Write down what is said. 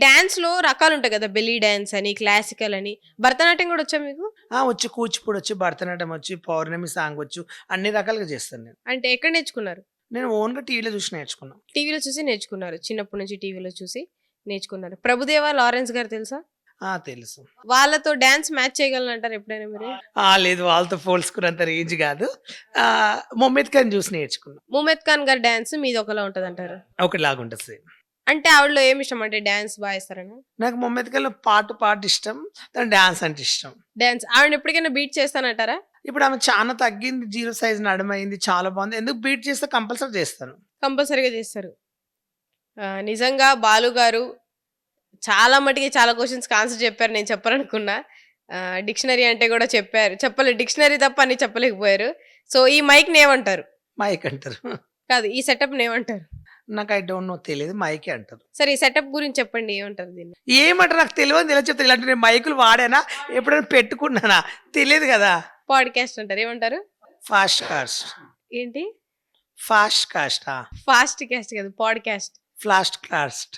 డాన్స్‌లో రకాలుంటాయి కదా! Belly dance అని, క్లాసికల్ అని. భరతనాట్యం గూడా వచ్చా మీకు? వచ్చు. కూచిపూడి వచ్చు, భరతనాట్యం వచ్చు, పౌర్ణమి సాంగ్ వచ్చు. అన్ని రకాలుగా చేస్తాను నేను. అంటే ఎక్కడ నేర్చుకున్నారు? నేను ఓన్‌గా టీవీలో చూసి నేర్చుకున్నా. టీవీలో చూసి నేర్చుకున్నారు. చిన్నప్పటి నుంచి టీవీలో చూసి నేర్చుకున్నారు. ప్రభుదేవా లారెన్స్ గారు తెలుసా? తెలుసు. వాళ్ళతో డాన్స్ మ్యాచ్ చేయగలనంటారా ఎప్పుడైనా మీరు? లేదు వాళ్ళతో పోల్చుకున్నంత రేంజ్ గాదు. 'మొమెత్ ఖాన్' చూసి నేర్చుకున్నా. 'ముమైత్ ఖాన్' గారి డాన్స్ మీది ఒకలా ఉంటదంటారు. ఒకలాగుంటది సేమ్. అంటే ఆవిడలో ఏమిష్టం? అంటే డాన్స్ బా ఏస్తారనా? నాకు 'మొమెత్ ఖాన్‌లో' పాట ఇష్టం. తన డాన్స్ అంటే ఇష్టం. డాన్స్ ఆవిడని ఎప్పటికైనా బీట్ చేస్తానంటారా? ఇప్పుడు ఆమె చానా తగ్గింది. 0 సైజ్ నడుమయింది. చాలా బాగుంది. ఎందుకు బీట్ చేస్తే కంపల్సరీ చేస్తాను. కంపల్సరీగా చేస్తారు. నిజంగా బాలు గారు చాలా మటికి చాలా క్వెషన్స్‌కి ఆన్సర్ చెప్పారు. నేను చెప్పాలనుకున్నా. డిక్షనరీ అంటే గూడా చెప్పారు. డిక్షనరీ తప్ప అన్ని చెప్పలేకపోయారు. సో, ఈ మైక్‌ని ఏమంటారు? మైక్ అంటారు. కాదు ఈ సెటప్‌ని ఏమంటారు? నాకు ఐ డోంట్ నో తెలీదు. మైకే అంటారు. సరే ఈ సెటప్ గురించి చెప్పండి. ఏమంటారు దీన్ని? ఏమంటారు నాకు తెలవనిది ఎలా చెప్తారు? ఇలాంటి నేను మైకులు వాడానా? ఎప్పుడైనా పెట్టుకున్నానా? తెలీదు గదా! పాడ్‌కాస్ట్ అంటారు. ఏమంటారు? Fast cost. ఏంటి? ఫాస్ట్ కాస్టా? ఫాస్ట్ కాస్ట్ కాదు. పాడ్‌కాస్ట్. ఫ్లాస్ట్ కాస్ట్.